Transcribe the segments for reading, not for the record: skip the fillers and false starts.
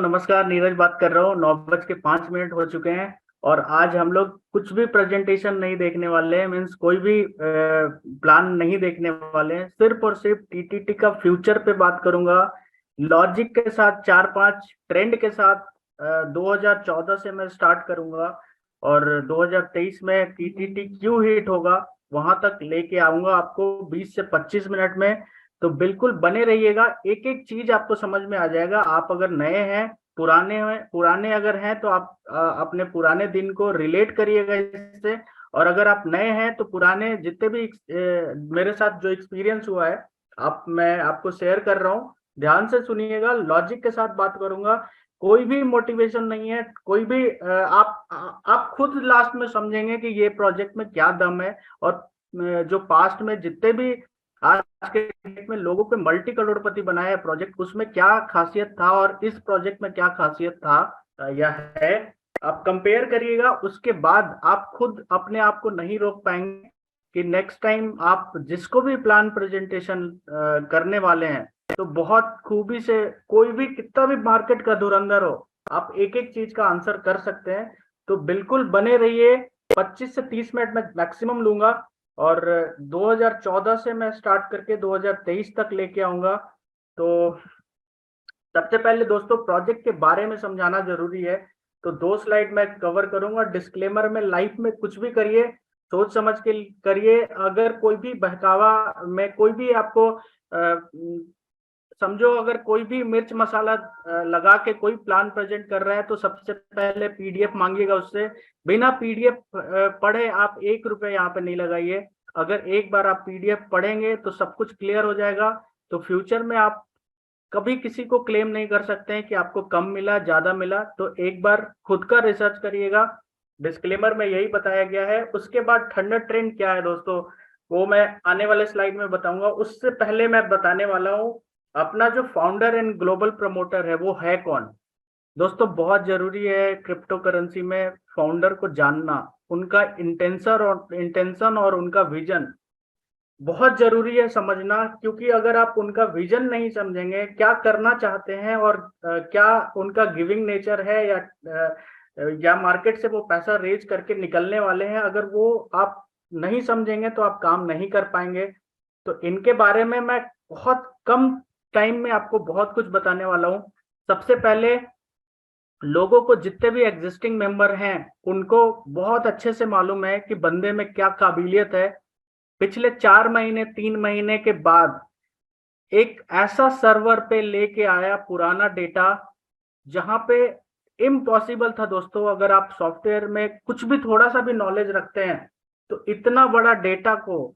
नमस्कार, नीरज बात कर रहा हूँ। 9:05 हो चुके हैं और आज हम लोग कुछ भी प्रेजेंटेशन नहीं देखने वाले हैं। मीन्स कोई भी प्लान नहीं देखने वाले हैं। सिर्फ और सिर्फ टीटीटी का फ्यूचर पे बात करूंगा, लॉजिक के साथ, चार पांच ट्रेंड के साथ। 2014 से मैं स्टार्ट करूंगा और 2023 में टीटीटी क्यों हिट होगा वहां तक लेके आऊंगा आपको 20 से 25 मिनट में। तो बिल्कुल बने रहिएगा, एक एक चीज आपको समझ में आ जाएगा। आप अगर नए हैं, पुराने अगर हैं तो आप अपने पुराने दिन को रिलेट करिएगा इससे। और अगर आप नए हैं तो पुराने जितने भी मेरे साथ जो एक्सपीरियंस हुआ है, मैं आपको शेयर कर रहा हूँ। ध्यान से सुनिएगा, लॉजिक के साथ बात करूंगा। कोई भी मोटिवेशन नहीं है, कोई भी आप खुद लास्ट में समझेंगे कि ये प्रोजेक्ट में क्या दम है। और जो पास्ट में जितने भी आज के डेट में लोगों पे मल्टी करोड़पति बनाया है प्रोजेक्ट, उसमें क्या खासियत था और इस प्रोजेक्ट में क्या खासियत था या है, आप कंपेयर करिएगा। उसके बाद आप खुद अपने आप को नहीं रोक पाएंगे कि नेक्स्ट टाइम आप जिसको भी प्लान प्रेजेंटेशन करने वाले हैं तो बहुत खूबी से, कोई भी कितना भी मार्केट का धुरंधर हो, आप एक एक चीज का आंसर कर सकते हैं। तो बिल्कुल बने रहिए। 25 से 30 मिनट में मैक्सिमम लूंगा और 2014 से मैं स्टार्ट करके 2023 तक लेके आऊंगा। तो सबसे पहले दोस्तों प्रोजेक्ट के बारे में समझाना जरूरी है। तो 2 स्लाइड मैं कवर करूंगा। डिस्क्लेमर में लाइफ में कुछ भी करिए सोच समझ के करिए। अगर कोई भी बहकावा में कोई भी आपको समझो, अगर कोई भी मिर्च मसाला लगा के कोई प्लान प्रेजेंट कर रहा है तो सबसे पहले पीडीएफ मांगिएगा उससे। बिना पीडीएफ पढ़े आप 1 रुपए यहाँ पे नहीं लगाइए। अगर एक बार आप पीडीएफ पढ़ेंगे तो सब कुछ क्लियर हो जाएगा। तो फ्यूचर में आप कभी किसी को क्लेम नहीं कर सकते हैं कि आपको कम मिला, ज्यादा मिला। तो एक बार खुद का रिसर्च करिएगा। डिस्क्लेमर में यही बताया गया है। उसके बाद थंडर ट्रेंड क्या है दोस्तों, वो मैं आने वाले स्लाइड में बताऊंगा। उससे पहले मैं बताने वाला हूँ अपना जो फाउंडर एंड ग्लोबल प्रमोटर है वो है कौन। दोस्तों बहुत जरूरी है क्रिप्टो करेंसी में फाउंडर को जानना, उनका इंटेंशन और उनका विजन बहुत जरूरी है समझना। क्योंकि अगर आप उनका विजन नहीं समझेंगे, क्या करना चाहते हैं और क्या उनका गिविंग नेचर है या मार्केट से वो पैसा रेज करके निकलने वाले हैं, अगर वो आप नहीं समझेंगे तो आप काम नहीं कर पाएंगे। तो इनके बारे में मैं बहुत कम टाइम में आपको बहुत कुछ बताने वाला हूँ। सबसे पहले लोगों को, जितने भी एग्जिस्टिंग मेंबर हैं उनको बहुत अच्छे से मालूम है कि बंदे में क्या काबिलियत है। पिछले 4 महीने 3 महीने के बाद एक ऐसा सर्वर पे लेके आया पुराना डेटा जहां पे इम्पॉसिबल था दोस्तों। अगर आप सॉफ्टवेयर में कुछ भी थोड़ा सा भी नॉलेज रखते हैं तो इतना बड़ा डेटा को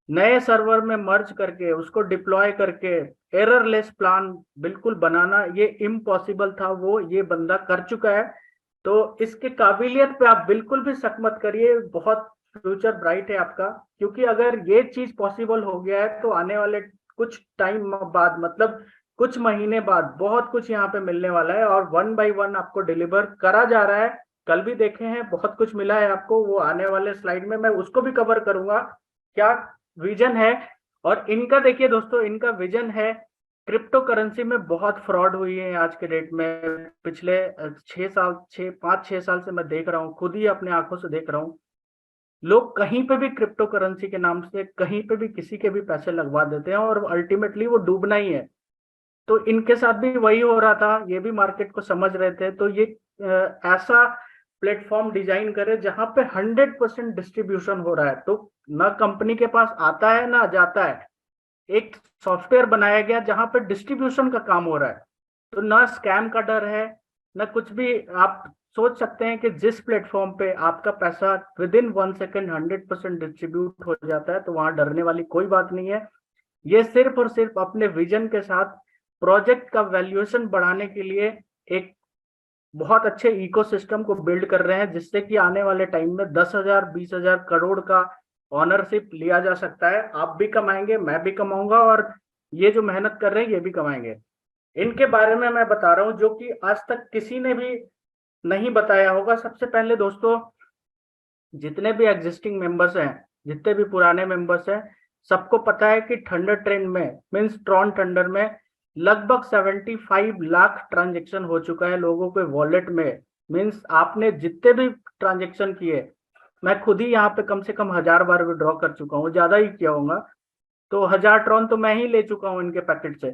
नए सर्वर में मर्ज करके उसको डिप्लॉय करके एररलेस प्लान बिल्कुल बनाना, ये इम्पॉसिबल था। वो ये बंदा कर चुका है। तो इसके काबिलियत पे आप बिल्कुल भी शक मत करिए, बहुत फ्यूचर ब्राइट है आपका। क्योंकि अगर ये चीज पॉसिबल हो गया है तो आने वाले कुछ टाइम बाद, मतलब कुछ महीने बाद, बहुत कुछ यहाँ पे मिलने वाला है और 1 बाय 1 आपको डिलीवर करा जा रहा है। कल भी देखे हैं, बहुत कुछ मिला है आपको, वो आने वाले स्लाइड में मैं उसको भी कवर करूंगा। क्या विजन है। और इनका देखिए दोस्तों, इनका विजन है, क्रिप्टो करेंसी में बहुत फ्रॉड हुई है आज के डेट में। पिछले 6 साल, 5-6 साल से मैं देख रहा हूँ, खुद ही अपने आंखों से देख रहा हूँ। लोग कहीं पे भी क्रिप्टो करेंसी के नाम से कहीं पे भी किसी के भी पैसे लगवा देते हैं और अल्टीमेटली वो डूबना ही है। तो इनके साथ भी वही हो रहा था, ये भी मार्केट को समझ रहे थे। तो ये ऐसा प्लेटफॉर्म डिजाइन करे जहां पे 100% डिस्ट्रीब्यूशन हो रहा है। तो ना कंपनी के पास आता है ना जाता है, एक सॉफ्टवेयर बनाया गया जहां पे डिस्ट्रीब्यूशन का काम हो रहा है। तो ना स्कैम का डर है ना कुछ भी। आप सोच सकते हैं कि जिस प्लेटफॉर्म पे आपका पैसा विद इन 1 सेकेंड 100% डिस्ट्रीब्यूट हो जाता है तो वहां डरने वाली कोई बात नहीं है। ये सिर्फ और सिर्फ अपने विजन के साथ प्रोजेक्ट का वैल्यूएशन बढ़ाने के लिए एक बहुत अच्छे इकोसिस्टम को बिल्ड कर रहे हैं, जिससे कि आने वाले टाइम में 10,000 20,000 करोड़ का ऑनरशिप लिया जा सकता है। आप भी कमाएंगे, मैं भी कमाऊंगा और ये जो मेहनत कर रहे हैं ये भी कमाएंगे। इनके बारे में मैं बता रहा हूँ जो कि आज तक किसी ने भी नहीं बताया होगा। सबसे पहले दोस्तों, जितने भी एग्जिस्टिंग मेंबर्स हैं, जितने भी पुराने मेंबर्स हैं, सबको पता है कि थंडर ट्रेंड में, मीन्स ट्रॉन थंडर में लगभग 75 लाख ट्रांजेक्शन हो चुका है लोगों के वॉलेट में। मीन्स आपने जितने भी ट्रांजेक्शन किए, मैं खुद ही यहाँ पे कम से कम 1000 बार विड्रॉ कर चुका हूँ, ज्यादा ही किया होगा। तो 1000 ट्रॉन तो मैं ही ले चुका हूँ इनके पैकेट से।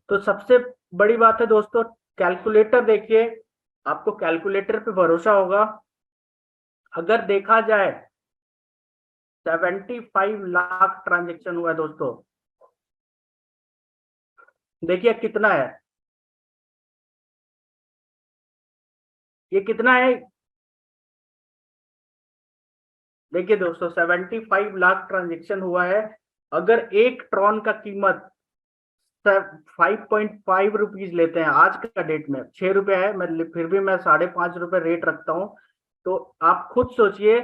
तो सबसे बड़ी बात है दोस्तों, कैलकुलेटर देखिए, आपको कैलकुलेटर पे भरोसा होगा। अगर देखा जाए 75 लाख ट्रांजेक्शन हुआ है दोस्तों, देखिए कितना है, ये कितना है। देखिए दोस्तों 75 लाख ट्रांजेक्शन हुआ है। अगर एक ट्रॉन का कीमत 5.5 रुपीज लेते हैं आज का डेट में, 6 रुपए है, मैं फिर भी मैं 5.5 रुपए रेट रखता हूँ। तो आप खुद सोचिए,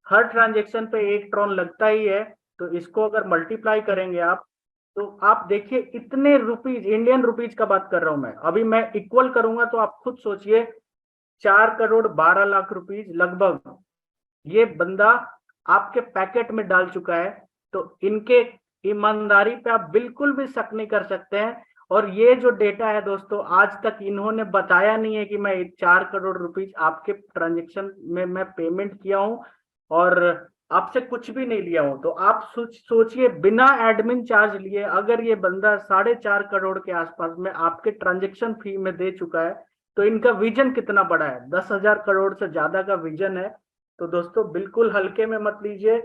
हर ट्रांजेक्शन पे एक ट्रॉन लगता ही है। तो इसको अगर मल्टीप्लाई करेंगे आप, तो आप देखिए इतने रुपीज, इंडियन रुपीज का बात कर रहा हूं मैं, अभी मैं इक्वल करूंगा तो आप खुद सोचिए, 4 करोड़ 12 लाख रुपीज लगभग ये बंदा आपके पैकेट में डाल चुका है। तो इनके ईमानदारी पे आप बिल्कुल भी शक नहीं कर सकते हैं। और ये जो डेटा है दोस्तों, आज तक इन्होंने बताया नहीं है कि मैं 4 करोड़ रुपीज आपके ट्रांजेक्शन में मैं पेमेंट किया हूं और आपसे कुछ भी नहीं लिया हूं। तो आप सोचिए, बिना एडमिन चार्ज लिए अगर ये बंदा 4.5 करोड़ के आसपास में आपके ट्रांजेक्शन फी में दे चुका है, तो इनका विजन कितना बड़ा है, 10,000 करोड़ से ज्यादा का विजन है। तो दोस्तों बिल्कुल हल्के में मत लीजिए,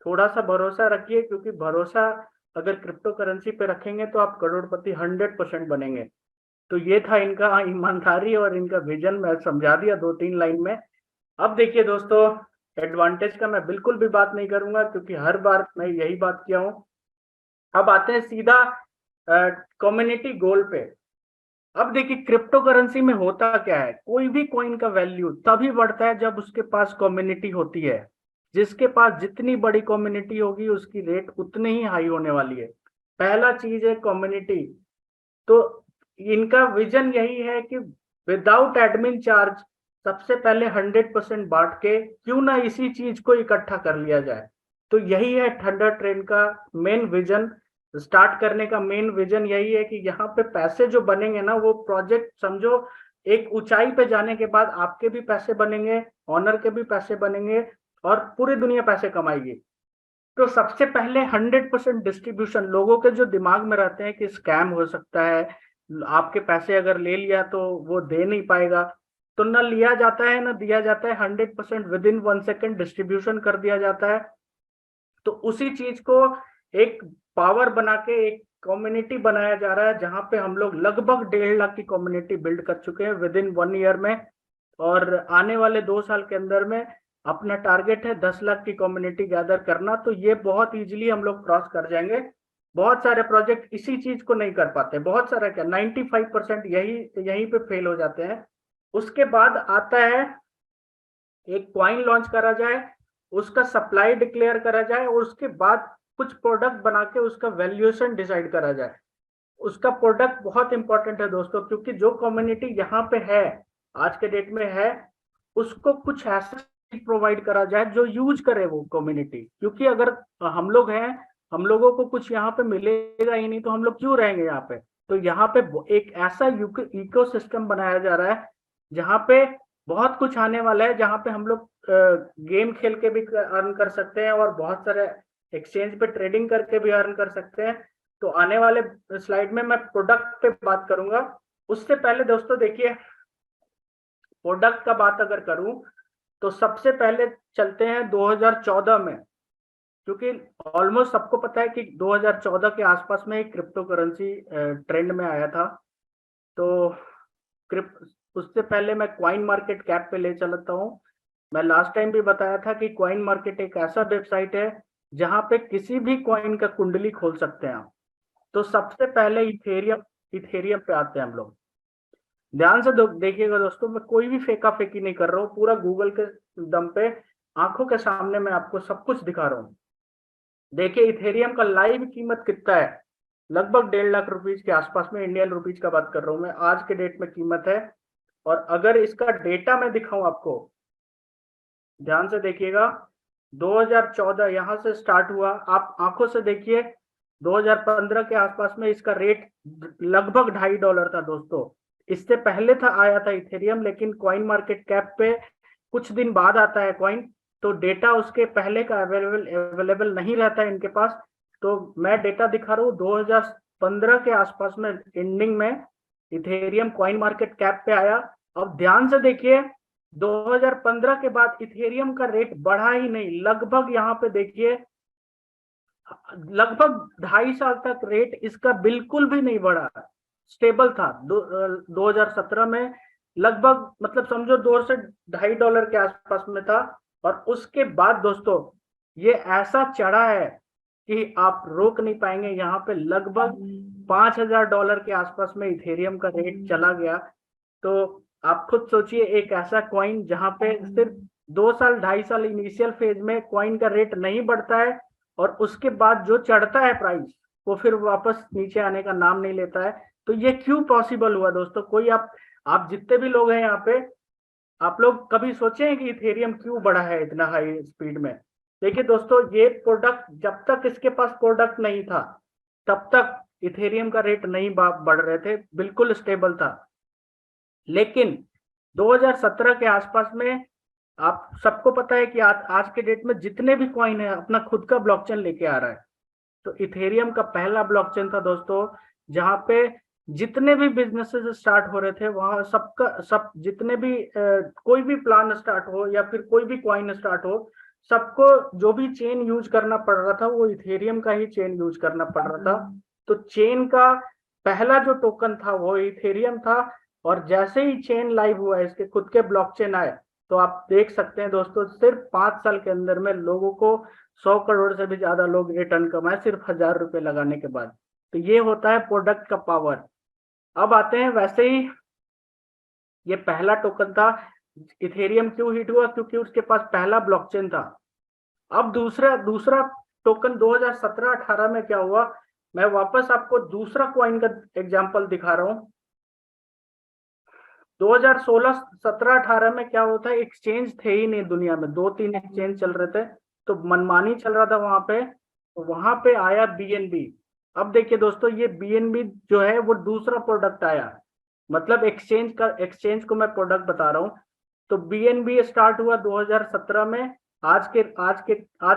थोड़ा सा भरोसा रखिए, क्योंकि भरोसा अगर क्रिप्टो करेंसी पे रखेंगे तो आप करोड़पति 100% बनेंगे। तो ये था इनका ईमानदारी और इनका विजन, मैं समझा दिया 2-3 लाइन में। अब देखिए दोस्तों, एडवांटेज का मैं बिल्कुल भी बात नहीं करूंगा, क्योंकि हर बार मैं यही बात किया हूँ। अब आते हैं सीधा कम्युनिटी गोल पे। अब देखिए क्रिप्टो करेंसी में होता क्या है, कोई भी कॉइन का वैल्यू तभी बढ़ता है जब उसके पास कम्युनिटी होती है। जिसके पास जितनी बड़ी कम्युनिटी होगी उसकी रेट उतनी ही हाई होने वाली है। पहला चीज है कम्युनिटी। तो इनका विजन यही है कि विदाउट एडमिन चार्ज सबसे पहले 100% बांट के क्यों ना इसी चीज को इकट्ठा कर लिया जाए। तो यही है थंडर ट्रेन का मेन विजन। स्टार्ट करने का मेन विजन यही है कि यहाँ पे पैसे जो बनेंगे ना, वो प्रोजेक्ट समझो एक ऊंचाई पे जाने के बाद आपके भी पैसे बनेंगे, ऑनर के भी पैसे बनेंगे, और पूरी दुनिया पैसे कमाएगी। तो सबसे पहले 100% डिस्ट्रीब्यूशन, लोगों के जो दिमाग में रहते हैं कि स्कैम हो सकता है, आपके पैसे अगर ले लिया तो वो दे नहीं पाएगा, तो न लिया जाता है न दिया जाता है, 100% विद इन 1 सेकेंड डिस्ट्रीब्यूशन कर दिया जाता है। तो उसी चीज को एक पावर बना के एक कम्युनिटी बनाया जा रहा है, जहां पे हम लोग लगभग 1.5 लाख की कम्युनिटी बिल्ड कर चुके हैं विद इन 1 ईयर में। और आने वाले 2 साल के अंदर में अपना टारगेट है 10 लाख की कम्युनिटी गैदर करना। तो ये बहुत इजीली हम लोग क्रॉस कर जाएंगे। बहुत सारे प्रोजेक्ट इसी चीज को नहीं कर पाते, बहुत सारे क्या 95% यही पे फेल हो जाते हैं। उसके बाद आता है एक क्वाइन लॉन्च करा जाए, उसका सप्लाई डिक्लेयर करा जाए, और उसके बाद कुछ प्रोडक्ट बना के उसका वैल्यूएशन डिसाइड करा जाए। उसका प्रोडक्ट बहुत इंपॉर्टेंट है दोस्तों, क्योंकि जो कम्युनिटी यहाँ पे है, आज के डेट में है, उसको कुछ ऐसा प्रोवाइड करा जाए जो यूज करे वो कम्युनिटी। क्योंकि अगर हम लोग हैं, हम लोगों को कुछ यहाँ पे मिलेगा ही नहीं तो हम लोग क्यों रहेंगे यहाँ पे। तो यहाँ पे एक ऐसा इकोसिस्टम बनाया जा रहा है जहाँ पे बहुत कुछ आने वाला है, जहाँ पे हम लोग गेम खेल के भी अर्न कर सकते हैं, और बहुत सारे एक्सचेंज पे ट्रेडिंग करके भी अर्न कर सकते हैं। तो आने वाले स्लाइड में मैं प्रोडक्ट पे बात करूंगा। उससे पहले दोस्तों देखिए, प्रोडक्ट का बात अगर करूं तो सबसे पहले चलते हैं 2014 में, क्योंकि ऑलमोस्ट सबको पता है कि 2014 के आसपास में एक क्रिप्टो करेंसी ट्रेंड में आया था। तो उससे पहले मैं क्वाइन मार्केट कैप पे ले चलता हूँ। मैं लास्ट टाइम भी बताया था कि क्वाइन मार्केट एक ऐसा वेबसाइट है जहां पे किसी भी क्वाइन का कुंडली खोल सकते हैं आप। तो सबसे पहले इथेरियम इथेरियम पे आते हैं हम लोग। ध्यान से देखिएगा दोस्तों, मैं कोई भी फेंका फेंकी नहीं कर रहा हूँ, पूरा गूगल के दम पे आंखों के सामने मैं आपको सब कुछ दिखा रहा हूँ। देखिए इथेरियम का लाइव कीमत कितना है, लगभग 1.5 लाख रुपीज के आसपास में, इंडियन रुपीज का बात कर रहा हूँ मैं, आज के डेट में कीमत है। और अगर इसका डेटा मैं दिखाऊं आपको, ध्यान से देखिएगा, 2014 यहां से स्टार्ट हुआ, आप आंखों से देखिए, 2015 के आसपास में इसका रेट लगभग $2.5 था दोस्तों। इससे पहले था आया था इथेरियम, लेकिन कॉइन मार्केट कैप पे कुछ दिन बाद आता है कॉइन, तो डेटा उसके पहले का अवेलेबल नहीं रहता है इनके पास। तो मैं डेटा दिखा रहा हूँ 2015 के आसपास में एंडिंग में इथेरियम कॉइन मार्केट कैप पे आया। अब ध्यान से देखिए, 2015 के बाद इथेरियम का रेट बढ़ा ही नहीं, लगभग यहाँ पे देखिए लगभग 2.5 साल तक रेट इसका बिल्कुल भी नहीं बढ़ा, स्टेबल था। 2017 में लगभग मतलब समझो $2 से $2.5 के आसपास में था। और उसके बाद दोस्तों ये ऐसा चढ़ा है कि आप रोक नहीं पाएंगे। यहाँ पे लगभग $5,000 के आसपास में इथेरियम का रेट चला गया। तो आप खुद सोचिए, एक ऐसा कॉइन जहां पे सिर्फ 2 साल 2.5 साल इनिशियल फेज में कॉइन का रेट नहीं बढ़ता है, और उसके बाद जो चढ़ता है प्राइस वो फिर वापस नीचे आने का नाम नहीं लेता है। तो ये क्यों पॉसिबल हुआ दोस्तों? कोई आप जितने भी लोग हैं यहाँ पे, आप लोग कभी सोचे हैं कि इथेरियम क्यों बढ़ा है इतना हाई स्पीड में? देखिए दोस्तों, ये प्रोडक्ट जब तक इसके पास प्रोडक्ट नहीं था तब तक इथेरियम का रेट नहीं बढ़ रहे थे, बिल्कुल स्टेबल था। लेकिन 2017 के आसपास में आप सबको पता है कि आज के डेट में जितने भी कॉइन है अपना खुद का ब्लॉकचेन लेके आ रहा है। तो इथेरियम का पहला ब्लॉकचेन था दोस्तों, जहां पे जितने भी बिजनेसेस स्टार्ट हो रहे थे वहां सब जितने भी कोई भी प्लान स्टार्ट हो या फिर कोई भी कॉइन स्टार्ट हो, सबको जो भी चेन यूज करना पड़ रहा था वो इथेरियम का ही चेन यूज करना पड़ रहा था। तो चेन का पहला जो टोकन था वो इथेरियम था। और जैसे ही चेन लाइव हुआ, इसके खुद के ब्लॉकचेन आए, तो आप देख सकते हैं दोस्तों सिर्फ 5 साल के अंदर में लोगों को 100 करोड़ से भी ज्यादा लोग रिटर्न कमाए सिर्फ ₹1,000 लगाने के बाद। तो ये होता है प्रोडक्ट का पावर। अब आते हैं, वैसे ही ये पहला टोकन था। इथेरियम क्यों हिट हुआ? क्योंकि उसके पास पहला ब्लॉकचेन था। अब दूसरा दूसरा टोकन 2017-18 में क्या हुआ, मैं वापस आपको दूसरा कॉइन का एग्जांपल दिखा रहा हूं। 2016, 17, 18 में क्या होता है, एक्सचेंज थे ही नहीं दुनिया में, 2-3 एक्सचेंज चल रहे थे, तो मनमानी चल रहा था वहां पे। तो वहां पे आया बीएनबी। अब देखिए दोस्तों, ये बीएनबी जो है वो दूसरा प्रोडक्ट आया, मतलब एक्सचेंज को मैं प्रोडक्ट बता रहा हूँ। तो बीएनबी स्टार्ट हुआ 2017 में। आज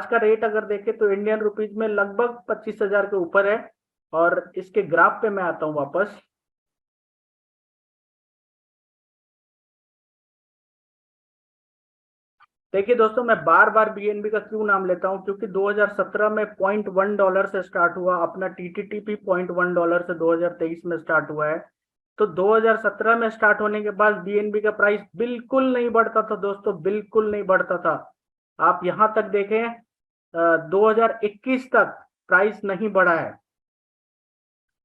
का रेट अगर देखें तो इंडियन रुपीज में लगभग 25,000 के ऊपर है। और इसके ग्राफ पे मैं आता हूँ वापस। देखिए दोस्तों, मैं बार बार बीएनबी का क्यों नाम लेता हूं, क्योंकि 2017 में $0.1 से स्टार्ट हुआ अपना टीटीटीपी, $0.1 से 2023 में स्टार्ट हुआ है। तो 2017 में स्टार्ट होने के बाद बीएनबी का प्राइस बिल्कुल नहीं बढ़ता था दोस्तों, बिल्कुल नहीं बढ़ता था। आप यहां तक देखें 2021 तक प्राइस नहीं बढ़ा है।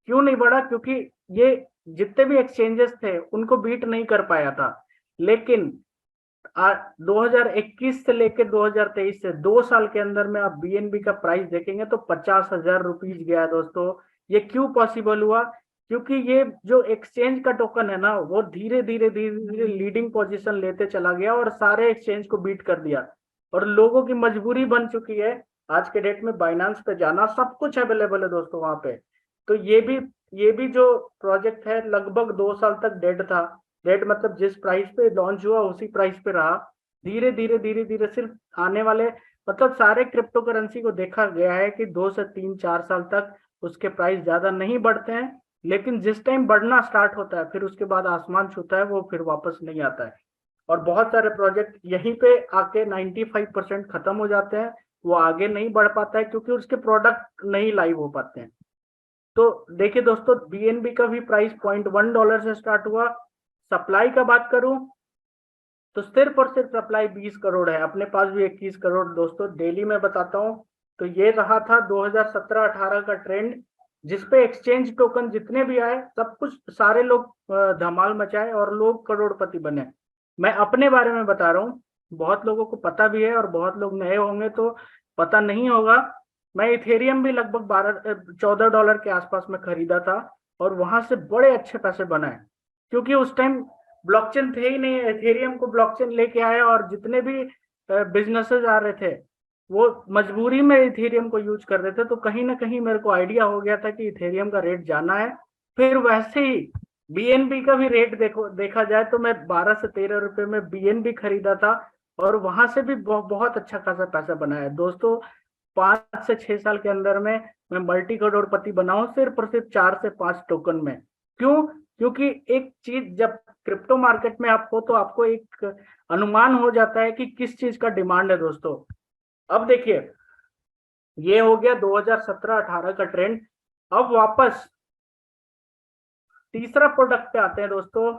क्यों नहीं बढ़ा? क्योंकि ये जितने भी एक्सचेंजेस थे उनको बीट नहीं कर पाया था। लेकिन 2021 से लेकर 2023 से 2 साल के अंदर में आप बीएनबी का प्राइस देखेंगे तो 50,000 रुपीज गया है दोस्तों। ये क्यों पॉसिबल हुआ? क्योंकि ये जो एक्सचेंज का टोकन है ना, वो धीरे धीरे धीरे धीरे लीडिंग पोजीशन लेते चला गया और सारे एक्सचेंज को बीट कर दिया। और लोगों की मजबूरी बन चुकी है आज के डेट में बाइनांस पे जाना, सब कुछ अवेलेबल है दोस्तों वहां पे। तो ये भी जो प्रोजेक्ट है लगभग 2 साल तक डेड था। डेट मतलब जिस प्राइस पे लॉन्च हुआ उसी प्राइस पे रहा। धीरे धीरे धीरे धीरे सिर्फ आने वाले मतलब सारे क्रिप्टो करेंसी को देखा गया है कि 2 से 3-4 साल तक उसके प्राइस ज्यादा नहीं बढ़ते हैं। लेकिन जिस टाइम बढ़ना स्टार्ट होता है फिर उसके बाद आसमान छूता है, वो फिर वापस नहीं आता है। और बहुत सारे प्रोजेक्ट यहीं पे आके 95% खत्म हो जाते हैं, वो आगे नहीं बढ़ पाता है क्योंकि उसके प्रोडक्ट नहीं लाइव हो पाते हैं। तो देखिए दोस्तों, बीएनबी का भी प्राइस $0.1 से स्टार्ट हुआ। सप्लाई का बात करूं तो सिर्फ और सिर्फ सप्लाई 20 करोड़ है, अपने पास भी 21 करोड़ दोस्तों। डेली में बताता हूं तो ये रहा था 2017-18 का ट्रेंड, जिसपे एक्सचेंज टोकन जितने भी आए सब कुछ सारे लोग धमाल मचाए और लोग करोड़पति बने। मैं अपने बारे में बता रहा हूँ, बहुत लोगों को पता भी है और बहुत लोग नए होंगे तो पता नहीं होगा। मैं इथेरियम भी लगभग $14 के आसपास में खरीदा था और वहां से बड़े अच्छे पैसे बनाए, क्योंकि उस टाइम ब्लॉकचेन थे ही नहीं। इथेरियम को ब्लॉकचेन लेके आया और जितने भी बिजनेसेस आ रहे थे वो मजबूरी में इथेरियम को यूज कर रहे थे। तो कहीं ना कहीं मेरे को आइडिया हो गया था कि इथेरियम का रेट जाना है। फिर वैसे ही बीएनबी का भी रेट देखा जाए तो मैं 12 से 13 रुपए में बीएनबी खरीदा था, और वहां से भी बहुत अच्छा खासा पैसा बनाया दोस्तों। 5 से 6 साल के अंदर में मैं मल्टी करोड़पति बना हूं, सिर्फ और सिर्फ 4 से 5 टोकन में। क्यों? क्योंकि एक चीज जब क्रिप्टो मार्केट में आप हो तो आपको एक अनुमान हो जाता है कि किस चीज का डिमांड है दोस्तों। अब देखिए, ये हो गया 2017-18 का ट्रेंड। अब वापस तीसरा प्रोडक्ट पे आते हैं दोस्तों।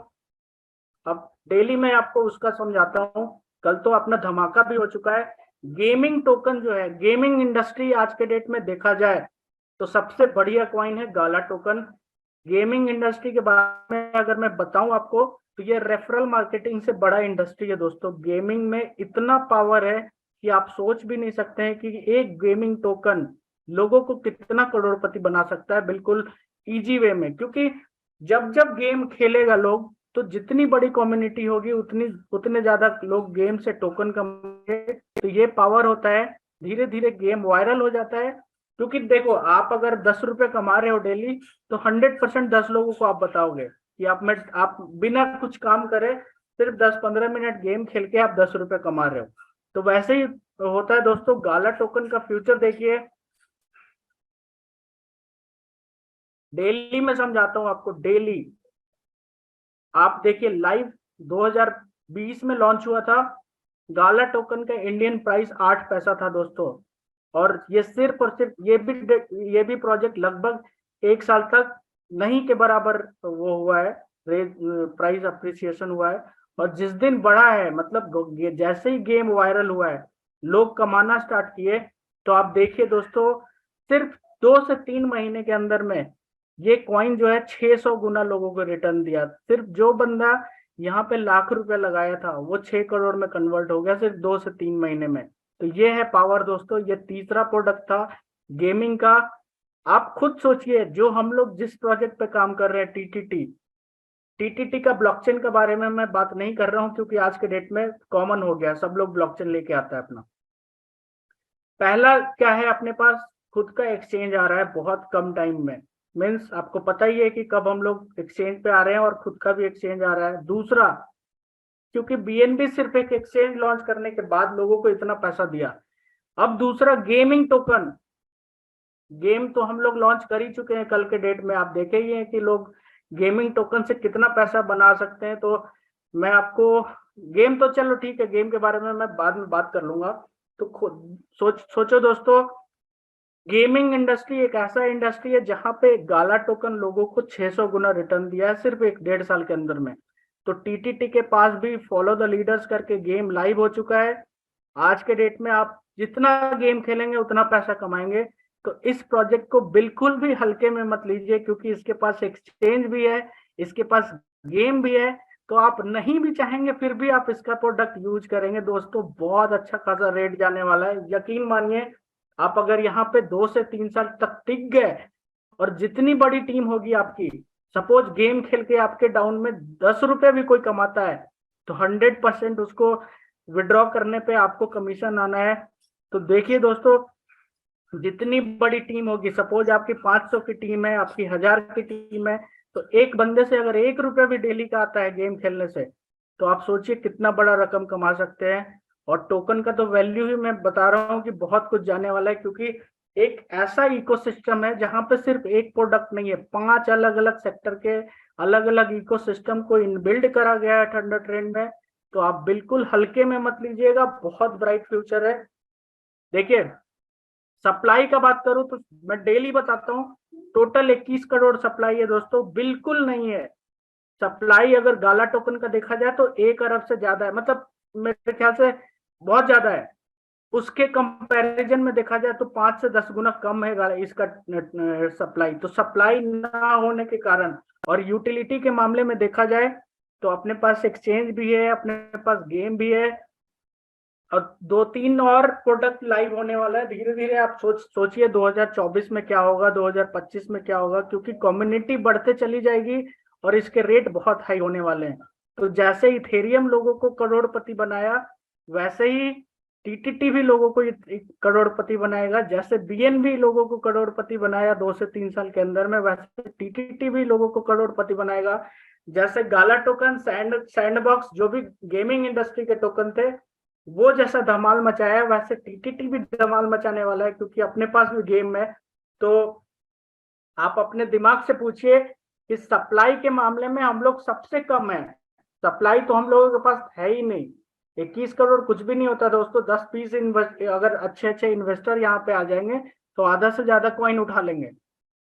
अब डेली मैं आपको उसका समझाता हूँ। कल तो अपना धमाका भी हो चुका है। गेमिंग टोकन जो है, गेमिंग इंडस्ट्री आज के डेट में देखा जाए तो सबसे बढ़िया कॉइन है गाला टोकन। गेमिंग इंडस्ट्री के बारे में अगर मैं बताऊं आपको तो ये रेफरल मार्केटिंग से बड़ा इंडस्ट्री है दोस्तों। गेमिंग में इतना पावर है कि आप सोच भी नहीं सकते हैं कि एक गेमिंग टोकन लोगों को कितना करोड़पति बना सकता है, बिल्कुल इजी वे में। क्योंकि जब जब गेम खेलेगा लोग, तो जितनी बड़ी कम्युनिटी होगी उतने ज्यादा लोग गेम से टोकन कमाएंगे। तो ये पावर होता है, धीरे धीरे गेम वायरल हो जाता है। क्योंकि देखो, आप अगर 10 रुपए कमा रहे हो डेली, तो 100% 10 लोगों को आप बताओगे कि आप बिना कुछ काम करे सिर्फ 10-15 मिनट गेम खेल के आप 10 रुपए कमा रहे हो। तो वैसे ही होता है दोस्तों। गाला टोकन का फ्यूचर देखिए, डेली में समझाता हूं आपको, डेली आप देखिए लाइव। 2020 में लॉन्च हुआ था। गाला टोकन का इंडियन प्राइस 8 पैसा था दोस्तों। और ये सिर्फ और सिर्फ ये भी प्रोजेक्ट लगभग 1 साल तक नहीं के बराबर वो हुआ है, प्राइस अप्रिसिएशन हुआ है। और जिस दिन बढ़ा है, मतलब जैसे ही गेम वायरल हुआ है, लोग कमाना स्टार्ट किए। तो आप देखिए दोस्तों, सिर्फ 2 से 3 महीने के अंदर में ये कॉइन जो है 600 गुना लोगों को रिटर्न दिया। सिर्फ जो बंदा यहाँ पे लाख रुपए लगाया था वो 6 करोड़ में कन्वर्ट हो गया सिर्फ 2 से 3 महीने में। तो ये है पावर दोस्तों। ये तीसरा प्रोडक्ट था गेमिंग का। आप खुद सोचिए, जो हम लोग जिस प्रोजेक्ट पे काम कर रहे हैं, टीटीटी का ब्लॉकचेन के बारे में मैं बात नहीं कर रहा हूँ, क्योंकि आज के डेट में कॉमन हो गया, सब लोग ब्लॉकचेन लेके आता है अपना। पहला क्या है, अपने पास खुद का एक्सचेंज आ रहा है बहुत कम टाइम में। मीन्स आपको पता ही है कि कब हम लोग एक्सचेंज पे आ रहे हैं, और खुद का भी एक्सचेंज आ रहा है। दूसरा, क्योंकि बीएनबी सिर्फ एक एक्सचेंज लॉन्च करने के बाद लोगों को इतना पैसा दिया। अब दूसरा, गेमिंग टोकन। गेम तो हम लोग लॉन्च कर ही चुके हैं। कल के डेट में आप देखे ही हैं कि लोग गेमिंग टोकन से कितना पैसा बना सकते हैं। तो मैं आपको गेम तो चलो ठीक है, गेम के बारे में मैं बाद में बात कर लूंगा। तो खुद सोचो दोस्तों, गेमिंग इंडस्ट्री एक ऐसा इंडस्ट्री है जहां पे गाला टोकन लोगों को 600 गुना रिटर्न दिया है सिर्फ 1-1.5 साल के अंदर में। तो टीटीटी के पास भी फॉलो द लीडर्स करके गेम लाइव हो चुका है। आज के डेट में आप जितना गेम खेलेंगे उतना पैसा कमाएंगे। तो इस प्रोजेक्ट को बिल्कुल भी हल्के में मत लीजिए, क्योंकि इसके पास एक्सचेंज भी है, इसके पास गेम भी है। तो आप नहीं भी चाहेंगे फिर भी आप इसका प्रोडक्ट यूज करेंगे दोस्तों। बहुत अच्छा खासा रेट जाने वाला है, यकीन मानिए। आप अगर यहाँ पे 2 से 3 साल तक टिक गए, और जितनी बड़ी टीम होगी आपकी, सपोज गेम खेल के आपके डाउन में 10 रुपए भी कोई कमाता है, तो 100% उसको विड्रॉ करने पे आपको कमीशन आना है। तो देखिए दोस्तों, जितनी बड़ी टीम होगी, सपोज आपकी 500 की टीम है, आपकी 1000 की टीम है, तो एक बंदे से अगर 1 रुपया भी डेली का आता है गेम खेलने से, तो आप सोचिए कितना बड़ा रकम कमा सकते हैं। और टोकन का तो वैल्यू ही मैं बता रहा हूँ कि बहुत कुछ जाने वाला है, क्योंकि एक ऐसा इकोसिस्टम है जहां पे सिर्फ एक प्रोडक्ट नहीं है, 5 अलग अलग सेक्टर के अलग अलग इकोसिस्टम को इनबिल्ड करा गया है थंडर ट्रेंड में। तो आप बिल्कुल हल्के में मत लीजिएगा, बहुत ब्राइट फ्यूचर है। देखिए, सप्लाई का बात करूं तो मैं डेली बताता हूं, टोटल 21 करोड़ सप्लाई है दोस्तों, बिल्कुल नहीं है। सप्लाई अगर गाला टोकन का देखा जाए तो 1 अरब से ज्यादा है, मतलब मेरे ख्याल से बहुत ज्यादा है। उसके कंपैरिजन में देखा जाए तो 5 से 10 गुना कम है इसका सप्लाई। तो सप्लाई ना होने के कारण, और यूटिलिटी के मामले में देखा जाए तो अपने पास एक्सचेंज भी है, अपने पास गेम भी है, और 2-3 और प्रोडक्ट लाइव होने वाला है धीरे धीरे। आप सोचिए 2024 में क्या होगा, 2025 में क्या होगा, क्योंकि कम्युनिटी बढ़ते चली जाएगी और इसके रेट बहुत हाई होने वाले हैं। तो जैसे इथेरियम लोगों को करोड़पति बनाया, वैसे ही टीटीटी भी लोगों को करोड़पति बनाएगा। जैसे बीएनबी लोगों को करोड़पति बनाया 2 से 3 साल के अंदर में, वैसे टीटीटी भी लोगों को करोड़पति बनाएगा। जैसे गाला टोकन, सैंडबॉक्स जो भी गेमिंग इंडस्ट्री के टोकन थे, वो जैसा धमाल मचाया, वैसे टीटीटी भी धमाल मचाने वाला है, क्योंकि अपने पास भी गेम है। तो आप अपने दिमाग से पूछिए कि सप्लाई के मामले में हम लोग सबसे कम है। सप्लाई तो हम लोगों के पास है ही नहीं। 21 करोड़ कुछ भी नहीं होता दोस्तों। 10-20 अगर अच्छे अच्छे इन्वेस्टर यहाँ पे आ जाएंगे तो आधा से ज्यादा कॉइन उठा लेंगे।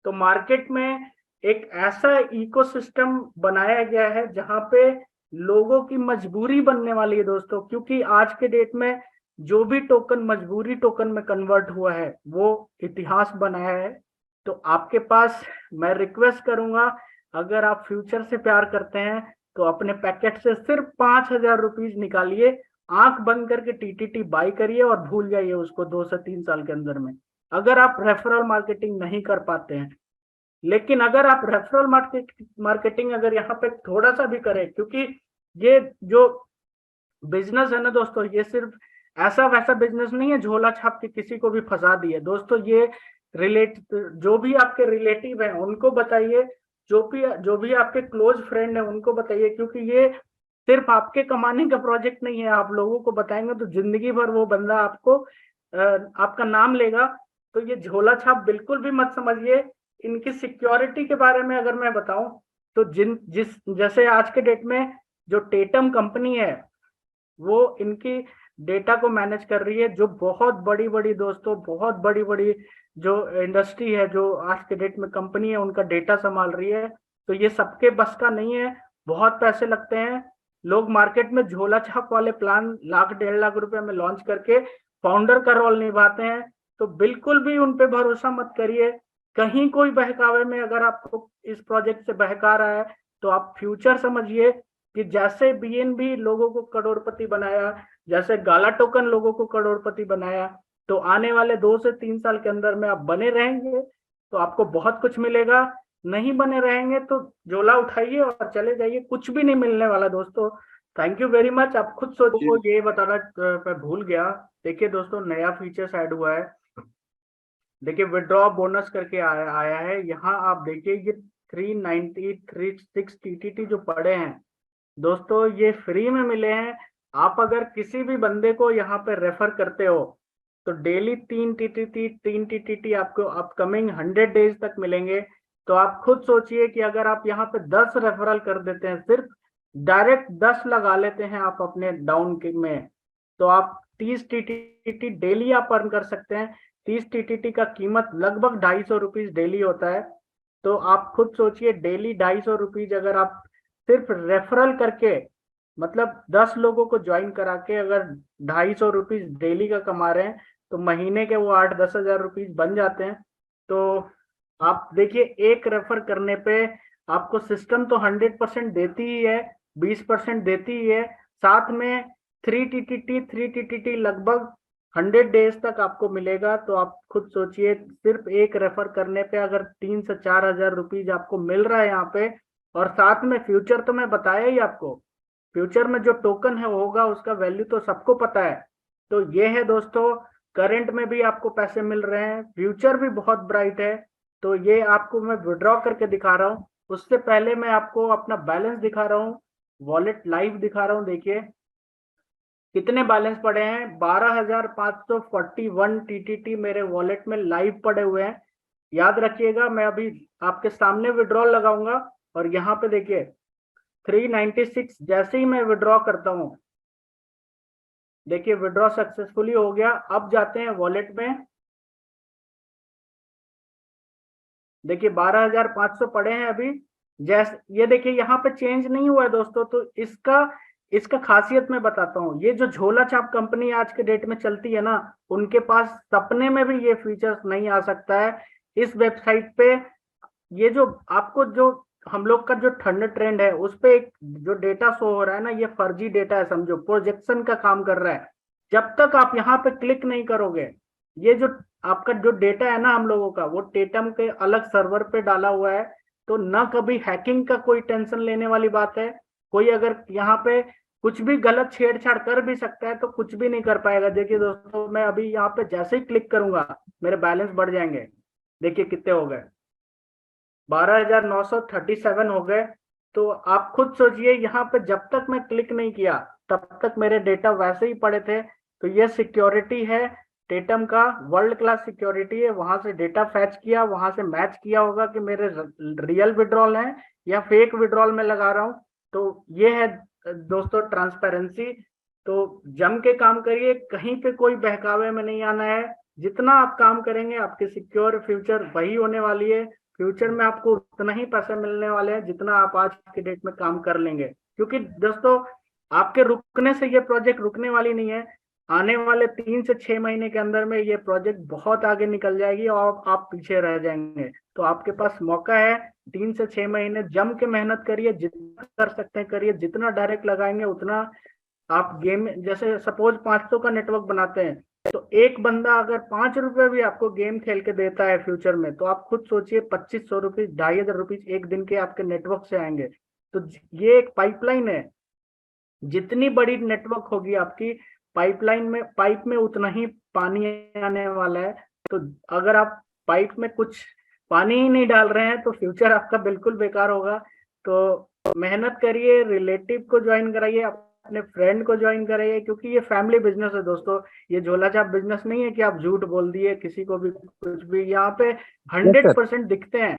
तो मार्केट में एक ऐसा इकोसिस्टम बनाया गया है जहां पे लोगों की मजबूरी बनने वाली है दोस्तों, क्योंकि आज के डेट में जो भी टोकन मजबूरी टोकन में कन्वर्ट हुआ है वो इतिहास बनाया है। तो आपके पास मैं रिक्वेस्ट करूंगा, अगर आप फ्यूचर से प्यार करते हैं तो अपने पैकेट से सिर्फ 5,000 रुपीज निकालिए, आंख बंद करके टीटीटी बाई करिए और भूल जाइए उसको 2 से 3 साल के अंदर में, अगर आप रेफरल मार्केटिंग नहीं कर पाते हैं। लेकिन अगर आप रेफरल मार्केटिंग अगर यहाँ पे थोड़ा सा भी करें, क्योंकि ये जो बिजनेस है ना दोस्तों, ये सिर्फ ऐसा वैसा बिजनेस नहीं है झोला छाप के किसी को भी फंसा दिए दोस्तों। ये जो भी आपके रिलेटिव हैं उनको बताइए, जो भी आपके क्लोज फ्रेंड है उनको बताइए, क्योंकि ये सिर्फ आपके कमाने का प्रोजेक्ट नहीं है। आप लोगों को बताएंगे तो जिंदगी भर वो बंदा आपको आपका नाम लेगा। तो ये झोला छाप बिल्कुल भी मत समझिए। इनकी सिक्योरिटी के बारे में अगर मैं बताऊं तो जैसे आज के डेट में जो टेटम कंपनी है वो इनकी डेटा को मैनेज कर रही है, जो बहुत बड़ी बड़ी दोस्तों, बहुत बड़ी बड़ी जो इंडस्ट्री है, जो आज के डेट में कंपनी है, उनका डेटा संभाल रही है। तो ये सबके बस का नहीं है, बहुत पैसे लगते हैं। लोग मार्केट में झोला छाप वाले प्लान 1,00,000-1.5 लाख रुपए में लॉन्च करके फाउंडर का रोल निभाते हैं। तो बिल्कुल भी उन पे भरोसा मत करिए। कहीं कोई बहकावे में अगर आपको इस प्रोजेक्ट से बहका रहा है तो आप फ्यूचर समझिए कि जैसे बीएनबी लोगों को करोड़पति बनाया, जैसे गाला टोकन लोगों को करोड़पति बनाया, तो आने वाले 2 से 3 साल के अंदर में आप बने रहेंगे तो आपको बहुत कुछ मिलेगा। नहीं बने रहेंगे तो झोला उठाइए और चले जाइए, कुछ भी नहीं मिलने वाला दोस्तों। Thank you very much. आप खुद सोचो, ये बताना मैं भूल गया। देखिए दोस्तों, नया फीचर ऐड हुआ है। देखिए विड्रॉ बोनस करके आया है। यहाँ आप देखिए ये 396 टीटीटी जो पड़े हैं दोस्तों, ये फ्री में मिले हैं। आप अगर किसी भी बंदे को यहाँ पे रेफर करते हो तो डेली 3 टीटीटी आपको अपकमिंग 100 डेज तक मिलेंगे। तो आप खुद सोचिए कि अगर आप यहाँ पे 10 रेफरल कर देते हैं, सिर्फ डायरेक्ट 10 लगा लेते हैं आप अपने डाउन में, तो आप 30 टीटीटी डेली आप अर्न कर सकते हैं। 30 टीटीटी का कीमत लगभग 250 रुपीज डेली होता है। तो आप खुद सोचिए, डेली 250 रुपीज अगर आप सिर्फ रेफरल करके, मतलब 10 लोगों को ज्वाइन करा के अगर 250 रुपीज डेली का कमा रहे हैं, तो महीने के वो 8-10 हजार रुपीज बन जाते हैं। तो आप देखिए, एक रेफर करने पे आपको सिस्टम तो 100% देती ही है, 20% देती ही है, साथ में 3 टीटीटी लगभग 100 डेज तक आपको मिलेगा। तो आप खुद सोचिए, सिर्फ एक रेफर करने पे अगर 3 से 4 हजार रुपीज आपको मिल रहा है यहाँ पे, और साथ में फ्यूचर तो मैं बताया ही आपको, फ्यूचर में जो टोकन है होगा उसका वैल्यू तो सबको पता है। तो ये है दोस्तों, करंट में भी आपको पैसे मिल रहे हैं, फ्यूचर भी बहुत ब्राइट है। तो ये आपको मैं विड्रॉ करके दिखा रहा हूँ। उससे पहले मैं आपको अपना बैलेंस दिखा रहा हूँ, वॉलेट लाइव दिखा रहा हूँ। देखिए कितने बैलेंस पड़े हैं, 12,541 टीटीटी मेरे वॉलेट में लाइव पड़े हुए हैं। याद रखिएगा, मैं अभी आपके सामने विड्रॉल लगाऊंगा और यहाँ पे देखिए 396 जैसे ही मैं विड्रॉ करता हूँ, देखिए विड्रॉ सक्सेसफुली हो गया। अब जाते हैं वॉलेट में, देखिए 12,500 पड़े हैं अभी। जैसे ये देखिए यहाँ पे चेंज नहीं हुआ है दोस्तों। तो इसका खासियत मैं बताता हूँ। ये जो झोला छाप कंपनी आज के डेट में चलती है ना, उनके पास सपने में भी ये फीचर्स नहीं आ सकता है। इस वेबसाइट पे ये जो आपको जो हम लोग का जो ठंड ट्रेंड है उस पे एक जो डेटा शो हो रहा है ना, ये फर्जी डेटा है, समझो प्रोजेक्शन का काम कर रहा है। जब तक आप यहाँ पे क्लिक नहीं करोगे, ये जो आपका जो डेटा है ना हम लोगों का, वो टेटम के अलग सर्वर पे डाला हुआ है। तो ना कभी हैकिंग का कोई टेंशन लेने वाली बात है। कोई अगर यहाँ पे कुछ भी गलत छेड़छाड़ कर भी सकता है, तो कुछ भी नहीं कर पाएगा। देखिए दोस्तों, मैं अभी यहाँ पे जैसे ही क्लिक करूंगा मेरे बैलेंस बढ़ जाएंगे। देखिए कितने हो गए, 12,937 हो गए। तो आप खुद सोचिए, यहाँ पे जब तक मैं क्लिक नहीं किया तब तक मेरे डेटा वैसे ही पड़े थे। तो ये सिक्योरिटी है टेटम का, वर्ल्ड क्लास सिक्योरिटी है। वहां से डेटा फैच किया, वहां से मैच किया होगा कि मेरे रियल विड्रॉल हैं या फेक विड्रॉल में लगा रहा हूँ। तो ये है दोस्तों ट्रांसपेरेंसी। तो जम के काम करिए, कहीं पे कोई बहकावे में नहीं आना है। जितना आप काम करेंगे आपके सिक्योर फ्यूचर वही होने वाली है। फ्यूचर में आपको उतना ही पैसे मिलने वाले हैं जितना आप आज के डेट में काम कर लेंगे। क्योंकि दोस्तों, आपके रुकने से ये प्रोजेक्ट रुकने वाली नहीं है। आने वाले 3 से 6 महीने के अंदर में ये प्रोजेक्ट बहुत आगे निकल जाएगी और आप पीछे रह जाएंगे। तो आपके पास मौका है, 3 से 6 महीने जम के मेहनत करिए, जितना कर सकते हैं करिए। जितना डायरेक्ट लगाएंगे उतना आप गेम, जैसे सपोज 500 का नेटवर्क बनाते हैं, तो एक बंदा अगर 5 रुपए भी आपको गेम खेल के देता है फ्यूचर में, तो आप खुद सोचिए 2500 रुपीज, 2,500 रुपीज एक दिन के आपके नेटवर्क से आएंगे। तो ये एक पाइपलाइन है। जितनी बड़ी नेटवर्क होगी आपकी पाइपलाइन में, पाइप में उतना ही पानी आने वाला है। तो अगर आप पाइप में कुछ पानी ही नहीं डाल रहे हैं तो फ्यूचर आपका बिल्कुल बेकार होगा। तो मेहनत करिए, रिलेटिव को ज्वाइन कराइए, अपने फ्रेंड को ज्वाइन कराइए, क्योंकि ये फैमिली बिजनेस है दोस्तों। ये झोला छाप बिजनेस नहीं है कि आप झूठ बोल दिए किसी को भी कुछ भी। यहाँ पे यस सर। 100% दिखते हैं।